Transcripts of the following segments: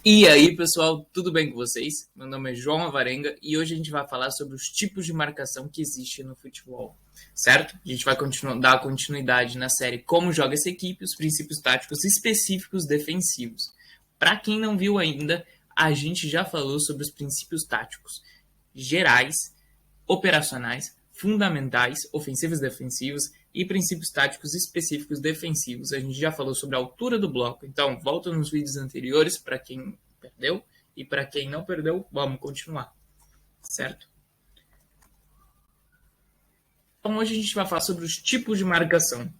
E aí, pessoal, tudo bem com vocês? Meu nome é João Avarenga e hoje a gente vai falar sobre os tipos de marcação que existem no futebol, certo? A gente vai dar continuidade na série Como Joga essa equipe, os princípios táticos específicos defensivos. Para quem não viu ainda, a gente já falou sobre os princípios táticos gerais, operacionais, fundamentais, ofensivos e defensivos e princípios táticos específicos defensivos. A gente já falou sobre a altura do bloco, então volta nos vídeos anteriores para quem perdeu e para quem não perdeu, vamos continuar, certo? Então hoje a gente vai falar sobre os tipos de marcação.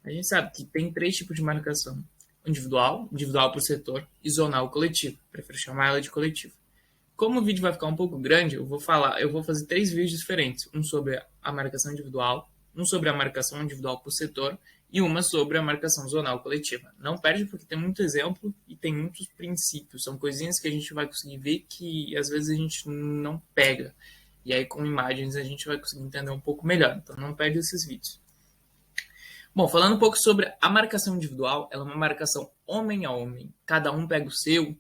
A gente sabe que tem 3 tipos de marcação: individual por setor e zonal coletivo. Prefiro chamar ela de coletivo. Como o vídeo vai ficar um pouco grande, eu vou fazer 3 vídeos diferentes. Um sobre a marcação individual, um sobre a marcação individual por setor e uma sobre a marcação zonal coletiva. Não perde porque tem muito exemplo e tem muitos princípios. São coisinhas que a gente vai conseguir ver que às vezes a gente não pega. E aí com imagens a gente vai conseguir entender um pouco melhor. Então não perde esses vídeos. Bom, falando um pouco sobre a marcação individual, ela é uma marcação homem a homem. Cada um pega o seu,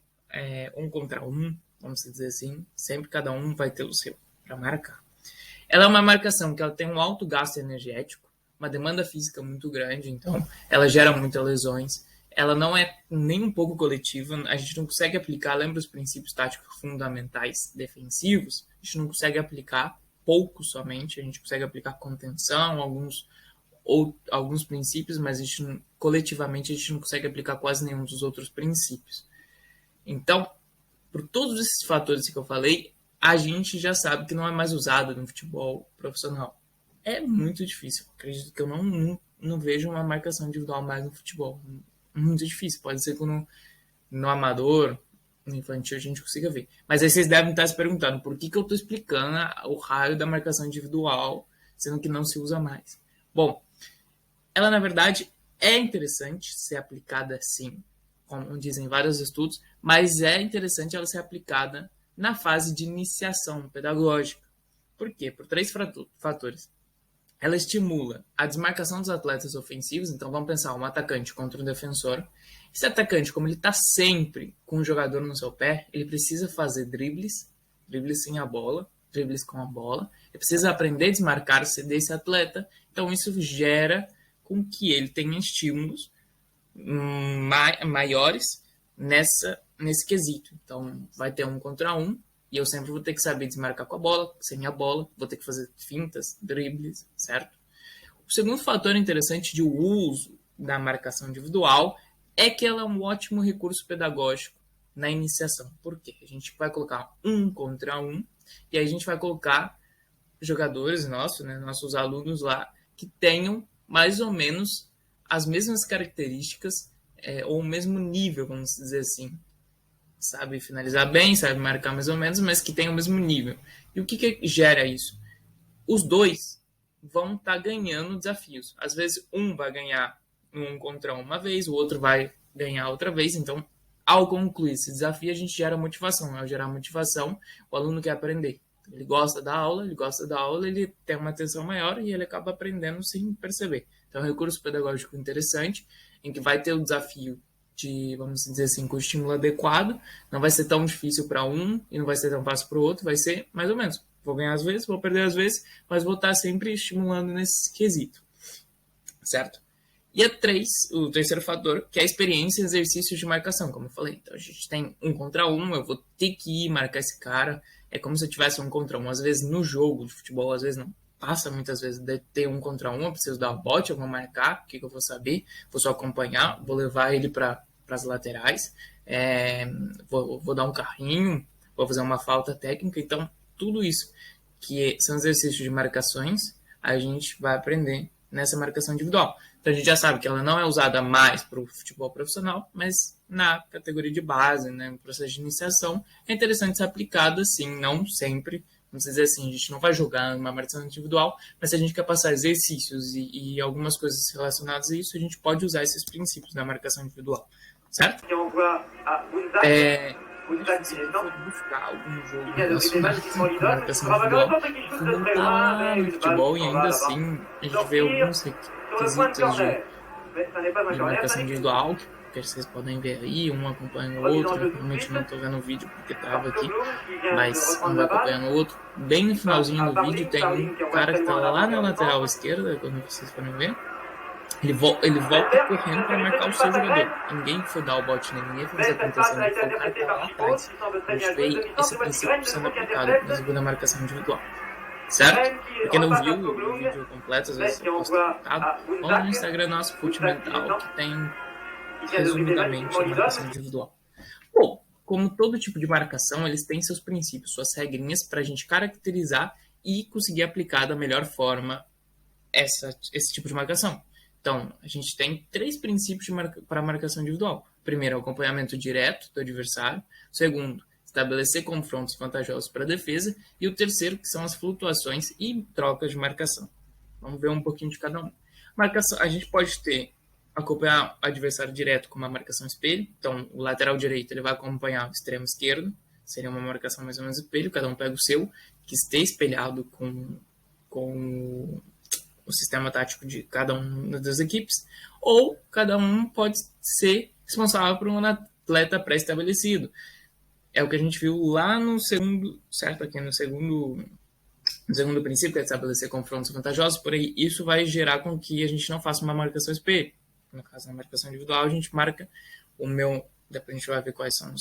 um contra um, vamos dizer assim, sempre cada um vai ter o seu para marcar. Ela é uma marcação que ela tem um alto gasto energético, uma demanda física muito grande, então ela gera muitas lesões. Ela não é nem um pouco coletiva, a gente não consegue aplicar, lembra os princípios táticos fundamentais defensivos? A gente não consegue aplicar, pouco somente, a gente consegue aplicar contenção, alguns princípios, mas coletivamente a gente não consegue aplicar quase nenhum dos outros princípios. Então, por todos esses fatores que eu falei, a gente já sabe que não é mais usada no futebol profissional. É muito difícil. Acredito que eu não vejo uma marcação individual mais no futebol. Muito difícil. Pode ser que no amador, no infantil, a gente consiga ver. Mas aí vocês devem estar se perguntando por que eu estou explicando o raio da marcação individual, sendo que não se usa mais. Bom, ela na verdade é interessante ser aplicada assim, como dizem vários estudos, mas é interessante ela ser aplicada na fase de iniciação pedagógica. Por quê? Por 3 fatores. Ela estimula a desmarcação dos atletas ofensivos, então vamos pensar um atacante contra um defensor. Esse atacante, como ele está sempre com o jogador no seu pé, ele precisa fazer dribles sem a bola, dribles com a bola, ele precisa aprender a desmarcar-se desse atleta, então isso gera com que ele tenha estímulos maiores nesse quesito. Então, vai ter um contra um, e eu sempre vou ter que saber desmarcar com a bola, sem a bola, vou ter que fazer fintas, dribles, certo? O segundo fator interessante de uso da marcação individual é que ela é um ótimo recurso pedagógico na iniciação. Por quê? A gente vai colocar um contra um, e aí a gente vai colocar jogadores nossos alunos lá, que tenham mais ou menos as mesmas características ou o mesmo nível, vamos dizer assim. Sabe finalizar bem, sabe marcar mais ou menos, mas que tem o mesmo nível. E o que gera isso? Os dois vão estar ganhando desafios. Às vezes um vai ganhar um contra um uma vez, o outro vai ganhar outra vez. Então, ao concluir esse desafio, a gente gera motivação. Ao gerar motivação, o aluno quer aprender. Ele gosta da aula, ele tem uma atenção maior e ele acaba aprendendo sem perceber. Então, é um recurso pedagógico interessante, em que vai ter o desafio de, vamos dizer assim, com o estímulo adequado. Não vai ser tão difícil para um e não vai ser tão fácil para o outro, vai ser mais ou menos. Vou ganhar às vezes, vou perder às vezes, mas vou estar sempre estimulando nesse quesito, certo? E o terceiro fator, que é a experiência e exercícios de marcação, como eu falei. Então, a gente tem um contra um, eu vou ter que ir marcar esse cara. É como se eu tivesse um contra um. Às vezes, no jogo de futebol, às vezes não passa muitas vezes de ter um contra um. Eu preciso dar o bote, eu vou marcar, o que eu vou saber? Vou só acompanhar, vou levar ele para as laterais, vou dar um carrinho, vou fazer uma falta técnica. Então, tudo isso que são exercícios de marcações, a gente vai aprender nessa marcação individual. Então, a gente já sabe que ela não é usada mais para o futebol profissional, mas na categoria de base, no processo de iniciação, é interessante ser aplicada, sim, não sempre. Vamos dizer assim, a gente não vai jogar uma marcação individual, mas se a gente quer passar exercícios e algumas coisas relacionadas a isso, a gente pode usar esses princípios da marcação individual, certo? Se for buscar algum jogo relacionado com marcação individual, não está no futebol e ainda assim a gente vê alguns requisitos de marcação individual que vocês podem ver aí, um acompanha o outro. Realmente não estou vendo o vídeo porque trava aqui, mas um vai acompanhando o outro. Bem no finalzinho do vídeo tem um cara que está lá na lateral esquerda, quando vocês forem ver. Ele volta correndo para marcar o seu jogador. Ninguém foi dar o bote nele, ninguém foi fazer a contenção dele, foi o cara que tá lá atrás. A gente vê esse princípio sendo aplicado na segunda marcação individual. Certo? Pra quem não viu o vídeo completo, às vezes eu posso ter colocado, vamos no Instagram nosso Fute Mental, que tem resumidamente a marcação individual. Bom, como todo tipo de marcação, eles têm seus princípios, suas regrinhas para a gente caracterizar e conseguir aplicar da melhor forma esse tipo de marcação. Então, a gente tem 3 princípios para a marcação individual. Primeiro, o acompanhamento direto do adversário. Segundo, estabelecer confrontos vantajosos para a defesa. E o terceiro, que são as flutuações e trocas de marcação. Vamos ver um pouquinho de cada um. Marcação, a gente pode acompanhar o adversário direto com uma marcação espelho. Então, o lateral direito ele vai acompanhar o extremo esquerdo. Seria uma marcação mais ou menos espelho. Cada um pega o seu, que esteja espelhado com o sistema tático de cada uma das equipes, ou cada um pode ser responsável por um atleta pré-estabelecido. É o que a gente viu lá no segundo, certo? Aqui no segundo princípio, que é estabelecer confrontos vantajosos, porém isso vai gerar com que a gente não faça uma marcação espelho. No caso, na marcação individual, a gente marca depois a gente vai ver quais são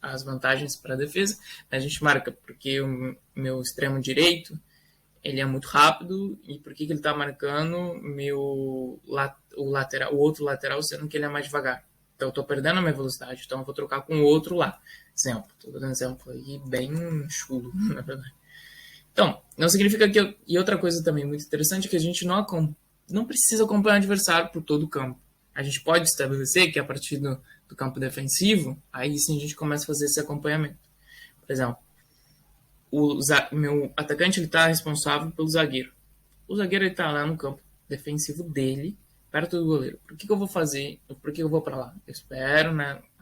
as vantagens para a defesa, a gente marca porque o meu extremo direito ele é muito rápido, e por que ele está marcando o outro lateral, sendo que ele é mais devagar? Então eu estou perdendo a minha velocidade, então eu vou trocar com o outro lá. Exemplo, estou dando exemplo aí bem chulo, na verdade. Então, não significa que... E outra coisa também muito interessante é que a gente não precisa acompanhar o adversário por todo o campo. A gente pode estabelecer que a partir do campo defensivo, aí sim a gente começa a fazer esse acompanhamento. Por exemplo, o meu atacante está responsável pelo zagueiro. O zagueiro está lá no campo defensivo dele, perto do goleiro. Por que eu vou fazer? Por que eu vou para lá? Eu espero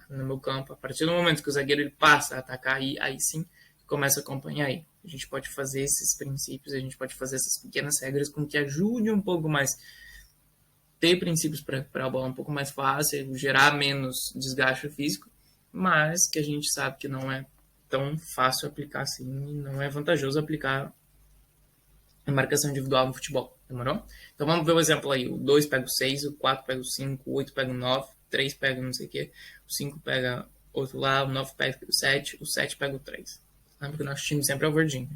no meu campo. A partir do momento que o zagueiro ele passa a atacar, aí sim começa a acompanhar aí. A gente pode fazer esses princípios, a gente pode fazer essas pequenas regras com que ajude um pouco mais. Ter princípios para a bola um pouco mais fácil, gerar menos desgaste físico, mas que a gente sabe que não é tão fácil aplicar assim, não é vantajoso aplicar a marcação individual no futebol, demorou? Então vamos ver o exemplo aí, o 2 pega o 6, o 4 pega o 5, o 8 pega o 9, o 3 pega não sei o que, o 5 pega outro lá, o 9 pega o 7, o 7 pega o 3. Lembra que o nosso time sempre é o verdinho.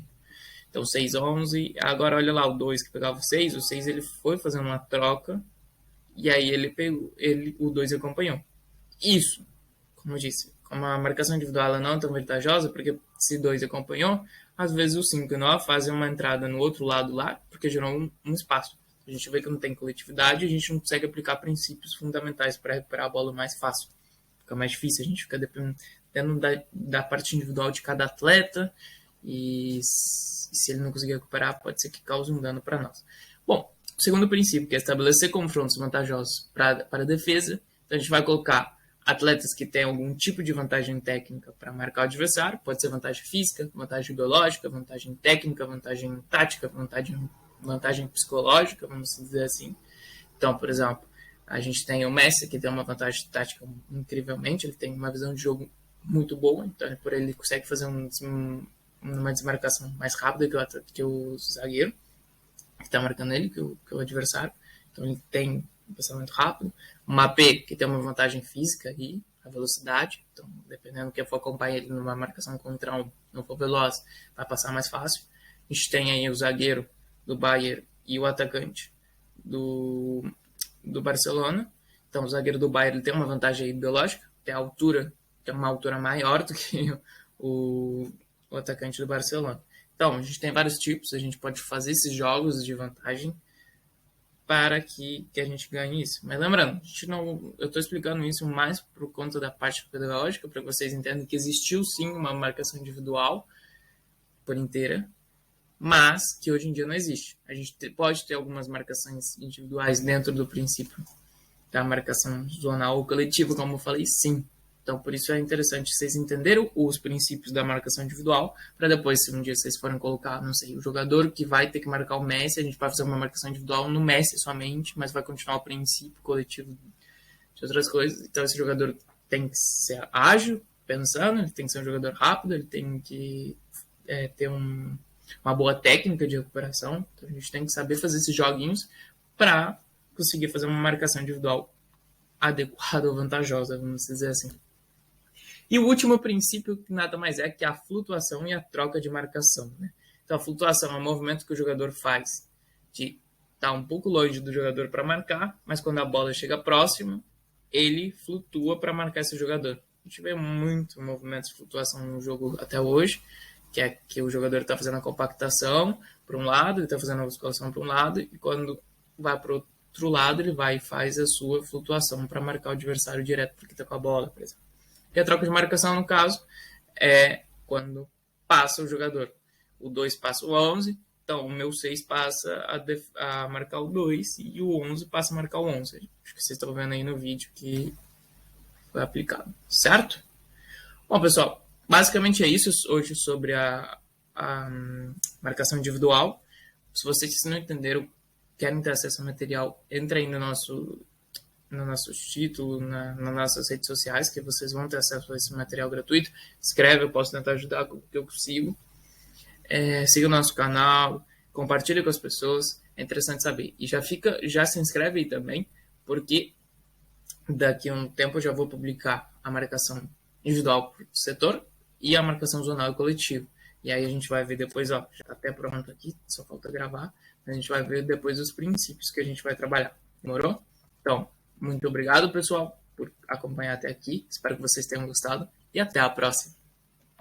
Então o 6, 11, agora olha lá o 2 que pegava o 6 ele foi fazer uma troca, e aí o 2 acompanhou. Isso, como eu disse, como a marcação individual ela não é tão vantajosa, porque se 2 acompanhou, às vezes o 5 e o 9 fazem uma entrada no outro lado lá, porque gerou um espaço. A gente vê que não tem coletividade, a gente não consegue aplicar princípios fundamentais para recuperar a bola mais fácil. Fica mais difícil, a gente fica dependendo da parte individual de cada atleta, e se ele não conseguir recuperar, pode ser que cause um dano para nós. Bom, o segundo princípio, que é estabelecer confrontos vantajosos para a defesa, então a gente vai colocar atletas que têm algum tipo de vantagem técnica para marcar o adversário, pode ser vantagem física, vantagem biológica, vantagem técnica, vantagem tática, vantagem psicológica, vamos dizer assim. Então, por exemplo, a gente tem o Messi, que tem uma vantagem tática incrivelmente, ele tem uma visão de jogo muito boa, então por ele consegue fazer uma desmarcação mais rápida que o zagueiro, que está marcando ele, que o adversário. Então ele tem um pensamento rápido. O Mbappé, que tem uma vantagem física e a velocidade. Então, dependendo do que for acompanhar ele numa marcação contra não for veloz, vai passar mais fácil. A gente tem aí o zagueiro do Bayern e o atacante do Barcelona. Então, o zagueiro do Bayern ele tem uma vantagem biológica, tem uma altura maior do que o atacante do Barcelona. Então, a gente tem vários tipos, a gente pode fazer esses jogos de vantagem para que a gente ganhe isso. Mas lembrando, eu estou explicando isso mais por conta da parte pedagógica, para que vocês entendam que existiu sim uma marcação individual por inteira, mas que hoje em dia não existe. A gente pode ter algumas marcações individuais dentro do princípio da marcação zonal ou coletiva, como eu falei, sim. Então, por isso é interessante vocês entenderem os princípios da marcação individual, para depois, se um dia vocês forem colocar, não sei, o jogador que vai ter que marcar o Messi, a gente vai fazer uma marcação individual no Messi somente, mas vai continuar o princípio coletivo de outras coisas. Então, esse jogador tem que ser ágil, pensando, ele tem que ser um jogador rápido, ele tem que ter uma boa técnica de recuperação. Então, a gente tem que saber fazer esses joguinhos para conseguir fazer uma marcação individual adequada ou vantajosa, vamos dizer assim. E o último princípio, que nada mais é que a flutuação e a troca de marcação. Né? Então, a flutuação é um movimento que o jogador faz de estar um pouco longe do jogador para marcar, mas quando a bola chega próxima, ele flutua para marcar esse jogador. A gente vê muito movimento de flutuação no jogo até hoje, que é que o jogador está fazendo a compactação para um lado, ele está fazendo a musculação para um lado, e quando vai para o outro lado, ele vai e faz a sua flutuação para marcar o adversário direto porque está com a bola, por exemplo. E a troca de marcação, no caso, é quando passa o jogador. O 2 passa o 11, então o meu 6 passa a marcar o 2 e o 11 passa a marcar o 11. Acho que vocês estão vendo aí no vídeo que foi aplicado, certo? Bom, pessoal, basicamente é isso hoje sobre a marcação individual. Se vocês não entenderam, querem ter acesso ao material, entra aí no nosso título, nas nossas redes sociais, que vocês vão ter acesso a esse material gratuito. Escreve, eu posso tentar ajudar com o que eu consigo. Siga o nosso canal, compartilhe com as pessoas, é interessante saber. E já se inscreve aí também, porque daqui a um tempo eu já vou publicar a marcação individual por setor e a marcação zonal e coletivo. E aí a gente vai ver depois, ó, já está até pronto aqui, só falta gravar. A gente vai ver depois os princípios que a gente vai trabalhar. Demorou? Então, muito obrigado, pessoal, por acompanhar até aqui. Espero que vocês tenham gostado e até a próxima.